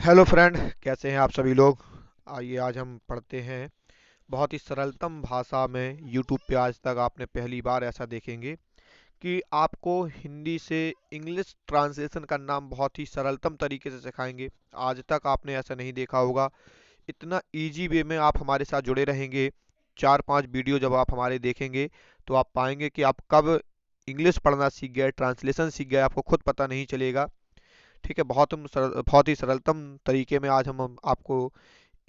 Hello friend, कैसे हैं आप सभी लोग। आइए आज हम पढ़ते हैं बहुत ही सरलतम भाषा में। यूट्यूब पे आज तक आपने पहली बार ऐसा देखेंगे कि आपको हिंदी से इंग्लिश ट्रांसलेशन करना हम बहुत ही सरलतम तरीके से सिखाएंगे। आज तक आपने ऐसा नहीं देखा होगा। इतना इजी वे में आप हमारे साथ जुड़े रहेंगे। 4-5 वीडियो जब आप हमारे देखेंगे तो आप पाएंगे कि आप कब इंग्लिश पढ़ना सीख गए, ट्रांसलेशन सीख गए, आपको खुद पता नहीं चलेगा। ठीक है, बहुत ही सरलतम तरीके में आज हम आपको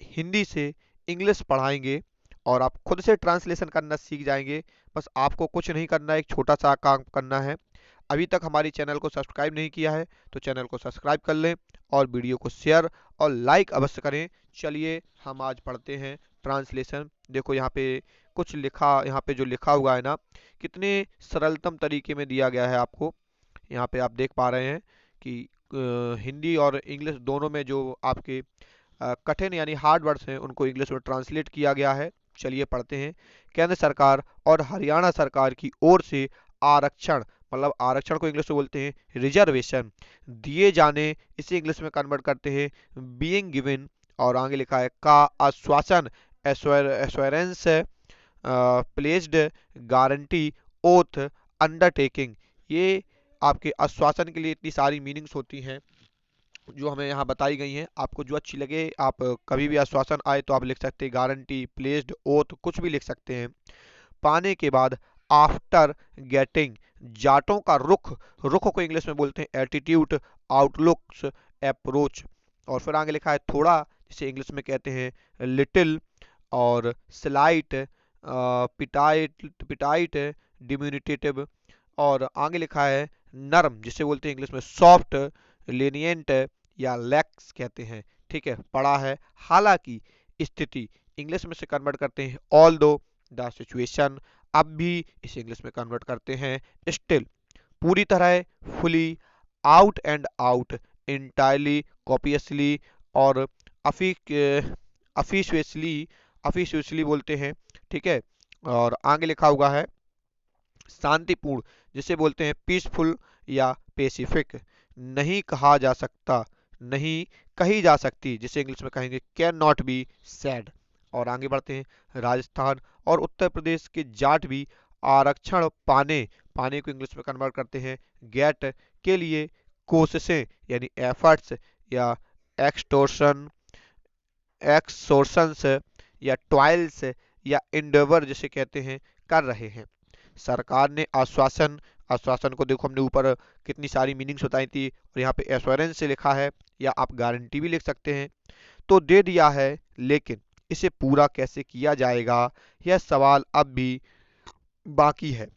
हिंदी से इंग्लिश पढ़ाएंगे और आप खुद से ट्रांसलेशन करना सीख जाएंगे। बस आपको कुछ नहीं करना है, एक छोटा सा काम करना है। अभी तक हमारी चैनल को सब्सक्राइब नहीं किया है तो चैनल को सब्सक्राइब कर लें और वीडियो को शेयर और लाइक अवश्य करें। चलिए हम आज पढ़ते हैं ट्रांसलेशन। देखो यहाँ पे कुछ लिखा, यहाँ पे जो लिखा हुआ है ना, कितने सरलतम तरीके में दिया गया है आपको। यहाँ पे आप देख पा रहे हैं कि हिंदी और इंग्लिश दोनों में जो आपके कठिन यानी हार्ड वर्ड्स हैं उनको इंग्लिश में ट्रांसलेट किया गया है। चलिए पढ़ते हैं। केंद्र सरकार और हरियाणा सरकार की ओर से आरक्षण, मतलब आरक्षण को इंग्लिश में बोलते हैं रिजर्वेशन, दिए जाने, इसे इंग्लिश में कन्वर्ट करते हैं बीइंग गिवन। और आगे लिखा है का आश्वासन, assurance, placed, guarantee, oath, undertaking. ये आपके आश्वासन के लिए इतनी सारी मीनिंग्स होती हैं जो हमें यहाँ बताई गई हैं। आपको जो अच्छी लगे, आप कभी भी आश्वासन आए तो आप लिख सकते हैं गारंटी, प्लेस्ड, ओथ, कुछ भी लिख सकते हैं। पाने के बाद, आफ्टर गेटिंग, जाटों का रुख, रुख को इंग्लिश में बोलते हैं एटीट्यूड, आउटलुक्स, अप्रोच। और फिर आगे लिखा है थोड़ा, जिसे इंग्लिश में कहते हैं लिटिल, और स्लाइट, पिटाइट, पिटाइट, डिम्यूनिटेटिव। और आगे लिखा है नरम, जिसे बोलते हैं इंग्लिश में सॉफ्ट, लेनियंट या लैक्स कहते हैं। ठीक है, पढ़ा है। हालांकि, स्थिति, इंग्लिश में से कन्वर्ट करते हैं ऑल दो, द सिचुएशन, अब भी इसे इंग्लिश में कन्वर्ट करते हैं स्टिल, पूरी तरह, fully, out and out, entirely, copiously, और अफिशियसली, अफिशियसली बोलते हैं। ठीक है, और आगे लिखा हुआ है शांतिपूर्ण, जिसे बोलते हैं पीसफुल या पेसिफिक। नहीं कहा जा सकता, नहीं कही जा सकती, जिसे इंग्लिश में कहेंगे कैन नॉट बी सैड। और आगे बढ़ते हैं। राजस्थान और उत्तर प्रदेश के जाट भी आरक्षण पाने, पाने को इंग्लिश में कन्वर्ट करते हैं गेट, के लिए कोशिशें यानी एफर्ट्स, या एक्सटोर्शन, एक्सोर्शंस, या ट्वाइल्स, या इंडेवर जिसे कहते हैं, कर रहे हैं। सरकार ने आश्वासन, आश्वासन को देखो हमने ऊपर कितनी सारी मीनिंग्स बताई थी, और यहाँ पे एश्योरेंस से लिखा है, या आप गारंटी भी लिख सकते हैं, तो दे दिया है, लेकिन इसे पूरा कैसे किया जाएगा, यह सवाल अब भी बाकी है।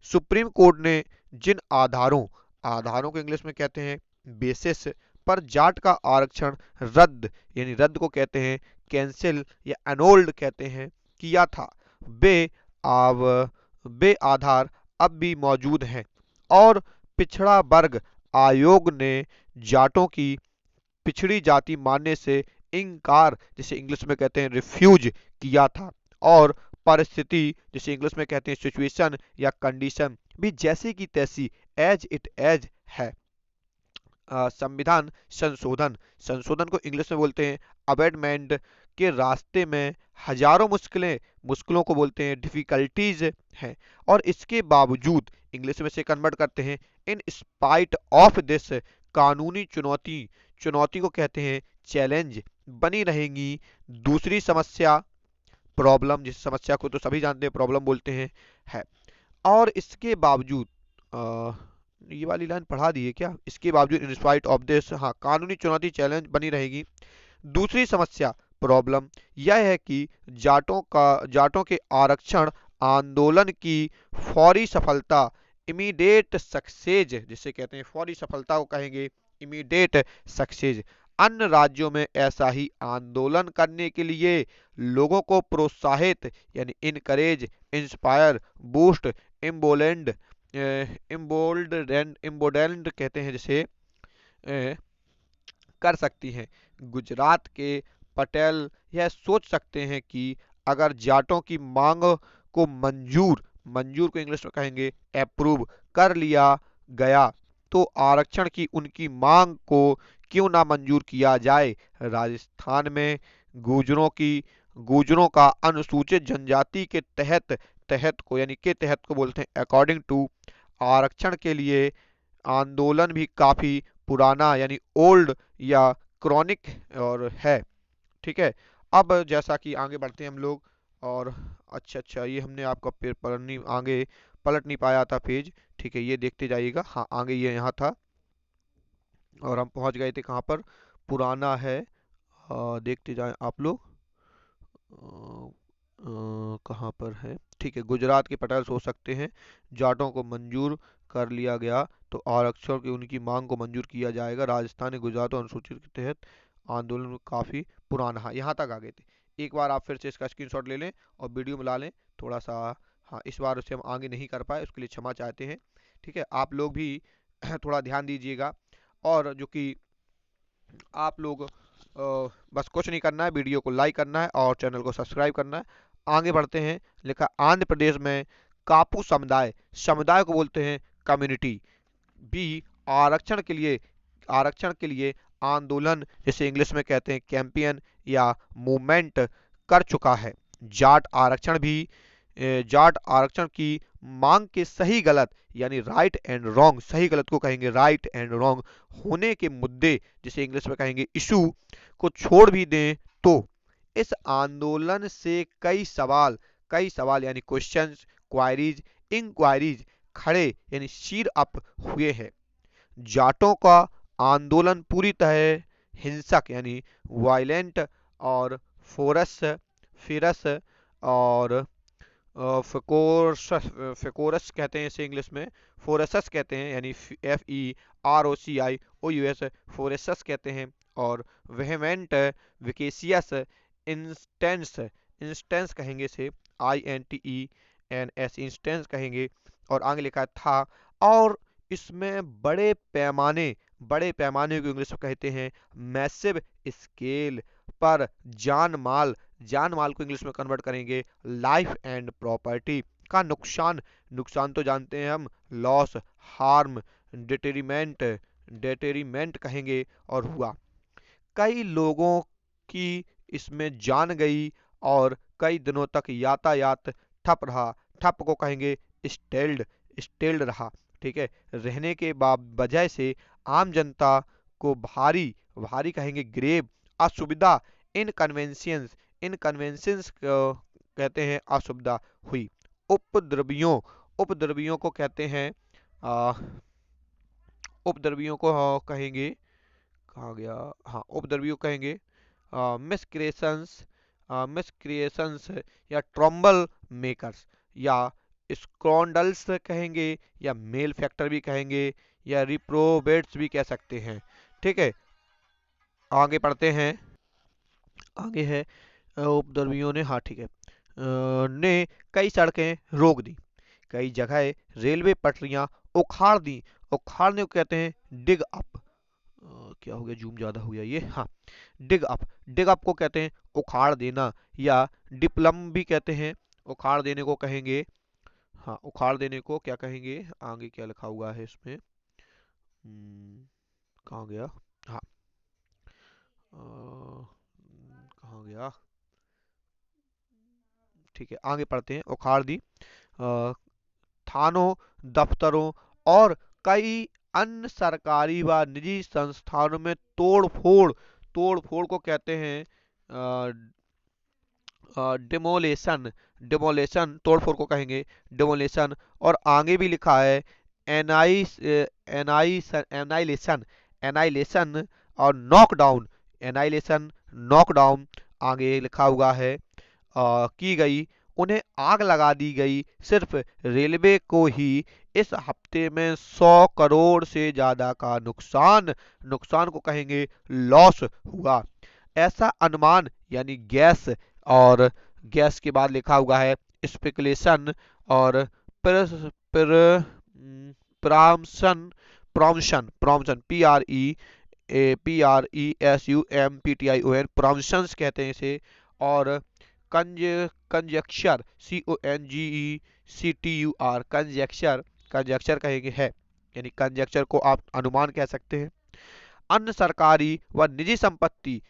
सुप्रीम कोर्ट ने जिन आधारों, आधारों को इंग्लिश में कहते हैं बेसिस, पर जाट का आरक्षण रद्द, यानी रद्द को कहते हैं कैंसिल या एनोल्ड कहते हैं, किया था, वे आव वे आधार अब भी मौजूद हैं। और पिछड़ा वर्ग आयोग ने जाटों की पिछड़ी जाति मानने से इनकार, जिसे इंग्लिश में कहते हैं रिफ्यूज, किया था। और परिस्थिति, जिसे इंग्लिश में कहते हैं सिचुएशन या कंडीशन, भी जैसी की तैसी, एज इट एज है। संविधान संशोधन, संशोधन को इंग्लिश में बोलते हैं अमेंडमेंट, के रास्ते में हजारों मुश्किलें, मुश्किलों को बोलते हैं डिफिकल्टीज हैं। और इसके बावजूद इंग्लिश में से कन्वर्ट करते हैं इन स्पाइट ऑफ दिस, कानूनी चुनौती, चुनौती को कहते हैं चैलेंज, बनी रहेंगी। दूसरी समस्या प्रॉब्लम, जिस समस्या को तो सभी जानते हैं प्रॉब्लम बोलते हैं, है। और इसके बावजूद, ये वाली लाइन पढ़ा दी है क्या, इसके बावजूद इन स्पाइट ऑफ दिस, हाँ, कानूनी चुनौती चैलेंज बनी रहेगी। दूसरी समस्या प्रॉब्लम यह है कि जाटों के आरक्षण आंदोलन की फौरी सफलता, इमीडिएट सक्सेज, जिसे कहते हैं फौरी सफलता को कहेंगे इमीडिएट सक्सेज, अन्य राज्यों में ऐसा ही आंदोलन करने के लिए लोगों को प्रोत्साहित, यानी इनकरेज, इंस्पायर, बूस्ट, इम्बोलेंड, इम्बोडेंड कहते हैं जिसे, कर सकती हैं। गुजरात के पटेल यह सोच सकते हैं कि अगर जाटों की मांग को मंजूर, मंजूर को इंग्लिश में कहेंगे अप्रूव, कर लिया गया, तो आरक्षण की उनकी मांग को क्यों ना मंजूर किया जाए। राजस्थान में गुर्जरों का अनुसूचित जनजाति के तहत को यानी के तहत को बोलते हैं अकॉर्डिंग टू आरक्षण के लिए आंदोलन भी काफी पुराना यानी ओल्ड या क्रॉनिक और है। ठीक है। अब जैसा कि आगे बढ़ते हैं हम लोग। और अच्छा ये हमने आपका आगे पलट नहीं पाया था पेज। ठीक है, ये देखते जाइएगा। हाँ, आगे ये यहाँ था और हम पहुंच गए थे कहाँ पर, पुराना है। देखते जाएं आप लोग। कहाँ पर है। ठीक है, गुजरात के पटेल हो सकते हैं, जाटों को मंजूर कर लिया गया तो आरक्षण की उनकी मांग को मंजूर किया जाएगा। राजस्थान अनुसूचित अनुसूचित के तहत आंदोलन काफी पुराना। हाँ, यहाँ तक आ गए थे। एक बार आप फिर से इसका स्क्रीनशॉट ले लें और वीडियो मिला लें थोड़ा सा। हाँ, इस बार उसे हम आगे नहीं कर पाए, उसके लिए क्षमा चाहते हैं। ठीक है, आप लोग भी थोड़ा ध्यान दीजिएगा। और जो कि आप लोग बस कुछ नहीं करना है, वीडियो को लाइक करना है और चैनल को सब्सक्राइब करना है। आगे बढ़ते हैं। लिखा आंध्र प्रदेश में कापू समुदाय को बोलते हैं कम्युनिटी भी आरक्षण के लिए आंदोलन, जिसे इंग्लिश में कहते हैं कैंपेन या मूवमेंट कर चुका है। जाट आरक्षण भी जाट आरक्षण की मांग के सही गलत यानी राइट एंड रॉन्ग, सही गलत को कहेंगे राइट एंड रॉन्ग होने के मुद्दे, जिसे इंग्लिश में कहेंगे इशू, को छोड़ भी दें तो इस आंदोलन से कई सवाल यानी क्वेश्चंस, क्वायरीज, इंक्वायरीज खड़े यानी शीर अप हुए हैं। जाटों का आंदोलन पूरी तरह हिंसक यानी वायलेंट और फोरस फिरस और फेकोरस कहते हैं इसे इंग्लिश में, फोरसस कहते हैं यानी FEROCIOUS, फोरेसस कहते हैं। और वेहेमेंट, विकेसियस, इंस्टेंस कहेंगे इसे, INTENS, इंस्टेंस कहेंगे। और आगे लिखा था और इसमें बड़े पैमाने को इंग्लिश में कहते हैं मैसिव स्केल पर जान माल को इंग्लिश में कन्वर्ट करेंगे लाइफ एंड प्रॉपर्टी का नुकसान तो जानते हैं हम, लॉस, हार्म, डेटेरिमेंट कहेंगे और हुआ। कई लोगों की इसमें जान गई और कई दिनों तक यातायात ठप को कहेंगे स्टेल्ड रहा। ठीक है, रहने के वजह से आम जनता को भारी कहेंगे ग्रेव असुविधा, इनकन्वेंशंस कहते हैं असुविधा हुई। उपद्रवियों को कहते हैं उपद्रवियों को कहेंगे, कहा गया, हाँ उपद्रवियों कहेंगे मिसक्रिएशंस या ट्रम्बल मेकर्स या स्क्रॉन्डल्स कहेंगे या मेल फैक्टर भी कहेंगे या रिप्रोबेट्स भी कह सकते हैं। ठीक है, आगे पढ़ते हैं। आगे है उपद्रवियों ने, हाँ ठीक है, ने कई सड़कें रोक दी, कई जगह रेलवे पटरियां उखाड़ दी। उखाड़ने को कहते हैं डिग अप। क्या हो गया, जूम ज्यादा हो गया ये, हाँ डिग अप को कहते हैं उखाड़ देना या डिप्लम भी कहते हैं। उखाड़ देने को कहेंगे, हाँ उखाड़ देने को क्या कहेंगे, आगे क्या लिखा हुआ है इसमें, कहाँ गया, हाँ कहाँ गया, ठीक है आगे पढ़ते हैं। उखाड़ दी थानों, दफ्तरों और कई अन्य सरकारी व निजी संस्थानों में तोड़ फोड़ को कहते हैं डिमोलेशन तोड़फोड़ को कहेंगे डिमोलेशन। और आगे भी लिखा है एनाइलेशन एनाइलेशन और नॉकडाउन आगे लिखा हुआ है की गई, उन्हें आग लगा दी गई। सिर्फ रेलवे को ही इस हफ्ते में 100 करोड़ से ज्यादा का नुकसान को कहेंगे लॉस हुआ, ऐसा अनुमान यानी गैस। और गैस के बाद लिखा हुआ है स्पेकुलेशन और प्रॉम्शन PRESUMPTION प्रॉम्शंस कहते हैं इसे। और कंजेक्चर कंजेक्चर कहेंगे है, यानी कंजेक्चर को आप अनुमान कह सकते हैं। अन्य सरकारी व निजी संपत्ति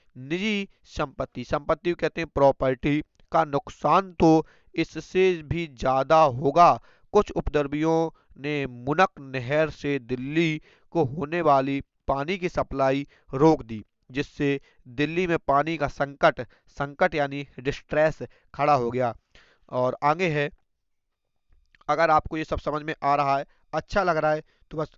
संपत्ति को कहते हैं प्रॉपर्टी का नुकसान तो इससे भी ज्यादा होगा। कुछ उपद्रवियों ने मुनक नहर से दिल्ली को होने वाली पानी की सप्लाई रोक दी, जिससे दिल्ली में पानी का संकट संकट यानी डिस्ट्रेस खड़ा हो गया। और आगे है, अगर आपको ये सब समझ में आ रहा है, अच्छा लग रहा है, तो बस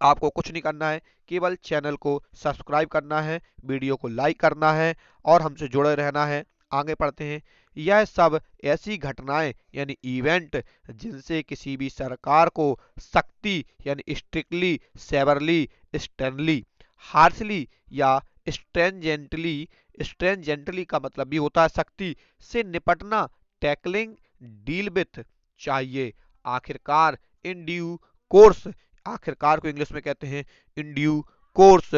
आपको कुछ नहीं करना है, केवल चैनल को सब्सक्राइब करना है, वीडियो को लाइक करना है और हमसे जुड़े रहना है। आगे पढ़ते हैं। यह सब ऐसी घटनाएं यानी इवेंट जिनसे किसी भी सरकार को सख्ती यानी स्ट्रिक्टली, सेवरली, स्टर्नली, हार्शली या स्ट्रेंजेंटली का मतलब भी होता है सख्ती से निपटना, टैकलिंग, डील विथ चाहिए। आखिरकार इन ड्यू कोर्स, आखिरकार को इंग्लिश में कहते हैं इन ड्यू कोर्स,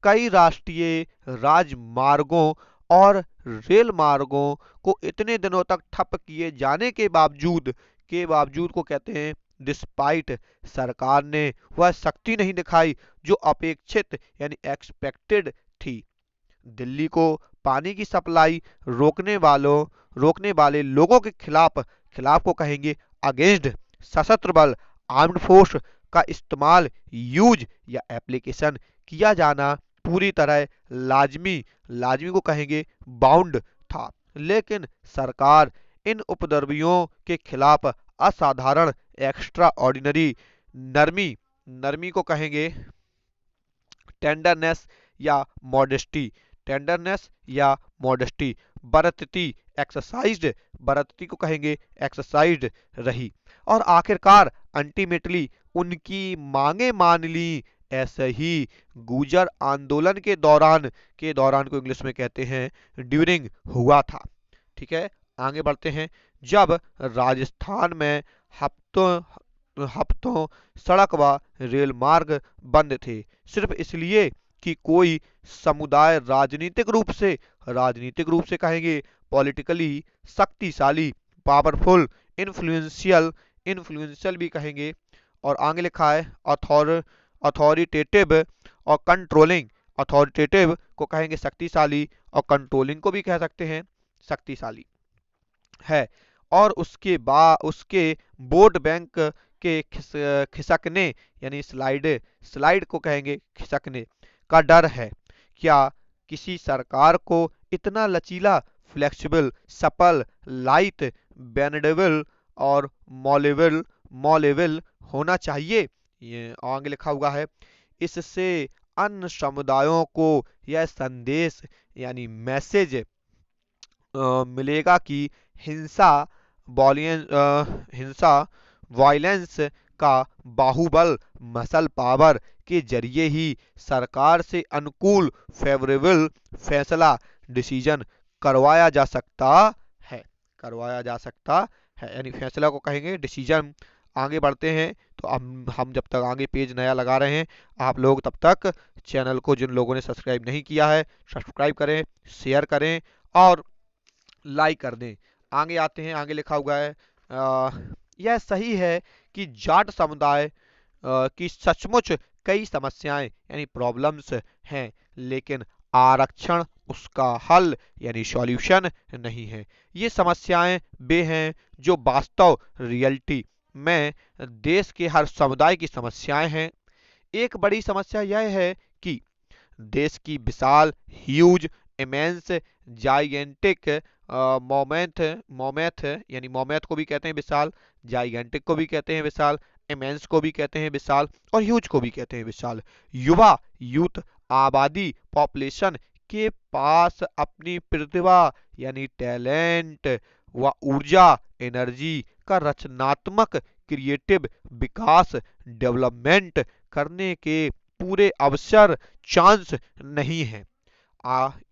कई राष्ट्रीय राजमार्गों और रेल मार्गों को इतने दिनों तक ठप किए जाने के बावजूद को कहते हैं डिस्पाइट, सरकार ने वह सख्ती नहीं दिखाई जो अपेक्षित यानी एक्सपेक्टेड थी। दिल्ली को पानी की सप्लाई रोकने वाले लोगों के खिलाफ खिलाफ को कहेंगे अगेंस्ट, सशस्त्र बल आर्म्ड फोर्स का इस्तेमाल यूज या एप्लीकेशन किया जाना पूरी तरह लाजमी लाजमी को कहेंगे बाउंड था। लेकिन सरकार इन उपद्रवियों के खिलाफ असाधारण एक्स्ट्रा ऑर्डिनरी नरमी नरमी को कहेंगे टेंडरनेस या मॉडेस्टी टेंडरनेस या मॉडेस्टी बरतती को कहेंगे एक्सरसाइज रही। और आखिरकार अल्टीमेटली उनकी मांगे मान ली। ऐसे ही गुजर आंदोलन के दौरान को इंग्लिश में कहते हैं ड्यूरिंग हुआ था। ठीक है, आगे बढ़ते हैं। जब राजस्थान में हफ्तों हफ्तों सड़क व रेल मार्ग बंद थे, सिर्फ इसलिए कि कोई समुदाय राजनीतिक रूप से कहेंगे पॉलिटिकली शक्तिशाली, पावरफुल, इन्फ्लुएंशियल भी कहेंगे। और आगे लिखा है अथॉरिटेटिव और कंट्रोलिंग। अथॉरिटेटिव को कहेंगे शक्तिशाली और कंट्रोलिंग को भी कह सकते हैं शक्तिशाली है। और उसके वोट बैंक के खिसकने यानी स्लाइड को कहेंगे खिसकने का डर है। क्या किसी सरकार को इतना लचीला, फ्लेक्सिबल, सपल, लाइट, बेनेडेबल और मॉलेबल होना चाहिए? ये आगे लिखा हुआ है। इससे अन्य समुदायों को यह संदेश यानी मैसेज मिलेगा कि हिंसा वायलेंस का बाहुबल मसल पावर के जरिए ही सरकार से अनुकूल फेवरेबल फैसला डिसीजन करवाया जा सकता है यानी फैसला को कहेंगे डिसीजन। आगे बढ़ते हैं। तो हम जब तक आगे पेज नया लगा रहे हैं, आप लोग तब तक चैनल को, जिन लोगों ने सब्सक्राइब नहीं किया है, सब्सक्राइब करें, शेयर करें और लाइक कर दें। आगे आते हैं। आगे लिखा हुआ है यह सही है कि जाट समुदाय की सचमुच कई समस्याएं यानी प्रॉब्लम्स हैं, लेकिन आरक्षण उसका हल यानी सॉल्यूशन नहीं है। ये समस्याएं वे हैं जो वास्तव रियलिटी में देश के हर समुदाय की समस्याएं हैं। एक बड़ी समस्या यह है कि देश की विशाल, ह्यूज, इमेंस, जाइगेंटिक मोमेथ यानी मोमेथ को भी कहते हैं विशाल, जाइगेंटिक को भी कहते हैं विशाल, इमेंस को भी कहते हैं विशाल और ह्यूज को भी कहते हैं विशाल यूथ आबादी पॉपुलेशन के पास अपनी प्रतिभा यानी टैलेंट व ऊर्जा एनर्जी का रचनात्मक क्रिएटिव विकास डेवलपमेंट करने के पूरे अवसर चांस नहीं है।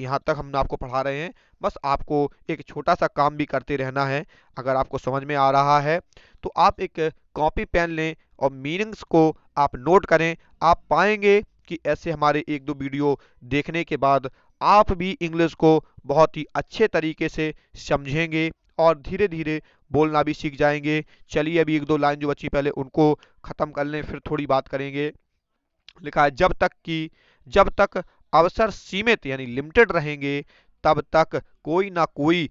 यहाँ तक हम आपको पढ़ा रहे हैं, बस आपको एक छोटा सा काम भी करते रहना है। अगर आपको समझ में आ रहा है तो आप एक कॉपी पेन लें और मीनिंग्स को आप नोट करें। आप पाएंगे कि ऐसे हमारे एक दो वीडियो देखने के बाद आप भी इंग्लिश को बहुत ही अच्छे तरीके से समझेंगे और धीरे धीरे बोलना भी सीख जाएंगे। चलिए अभी एक दो लाइन जो बची पहले उनको ख़त्म कर लें, फिर थोड़ी बात करेंगे। लिखा है जब तक अवसर सीमित यानी लिमिटेड रहेंगे, तब तक कोई ना कोई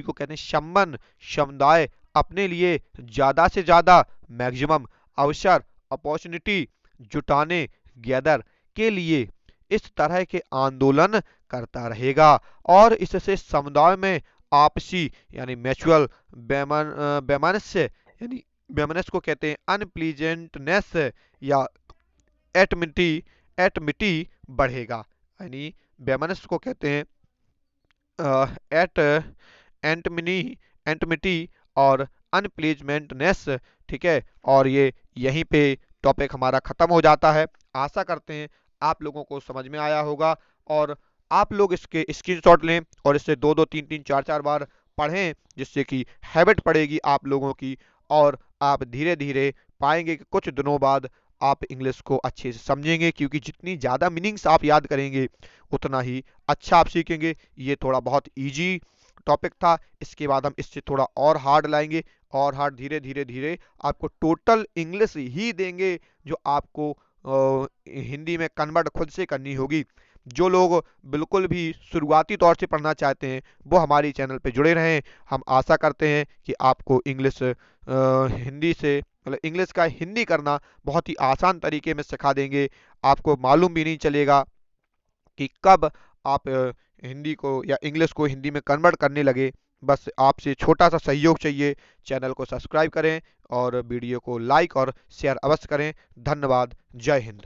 को कहते हैं संबंध समुदाय अपने लिए ज्यादा से ज्यादा मैक्सिमम अवसर अपॉर्चुनिटी जुटाने गैदर के लिए इस तरह के आंदोलन करता रहेगा। और इससे समुदाय में आपसी यानी म्यूचुअल वैमनस्य यानी वैमनस्य को कहते हैं अनप्लीजेंटनेस या एटमिटी एटमिटी बढ़ेगा। यानी वैमनस्य को कहते हैं एट एंटमिनी एंटमिटी और अनप्लीजमेंटनेस। ठीक है, और ये यहीं पे टॉपिक हमारा खत्म हो जाता है। आशा करते हैं आप लोगों को समझ में आया होगा, और आप लोग इसके स्क्रीनशॉट लें और इससे दो दो तीन तीन चार चार बार पढ़ें, जिससे कि हैबिट पड़ेगी आप लोगों की, और आप धीरे धीरे पाएंगे कि कुछ दिनों बाद आप इंग्लिश को अच्छे से समझेंगे, क्योंकि जितनी ज़्यादा मीनिंग्स आप याद करेंगे उतना ही अच्छा आप सीखेंगे। ये थोड़ा बहुत इजी टॉपिक था, इसके बाद हम इससे थोड़ा और हार्ड लाएंगे, और हार्ड धीरे धीरे धीरे आपको टोटल इंग्लिश ही देंगे, जो आपको हिंदी में कन्वर्ट खुद से करनी होगी। जो लोग बिल्कुल भी शुरुआती तौर से पढ़ना चाहते हैं वो हमारी चैनल पे जुड़े रहें। हम आशा करते हैं कि आपको इंग्लिश हिंदी से मतलब इंग्लिश का हिंदी करना बहुत ही आसान तरीके में सिखा देंगे। आपको मालूम भी नहीं चलेगा कि कब आप हिंदी को या इंग्लिश को हिंदी में कन्वर्ट करने लगे। बस आपसे छोटा सा सहयोग चाहिए। चैनल को सब्सक्राइब करें और वीडियो को लाइक और शेयर अवश्य करें। धन्यवाद। जय हिंद।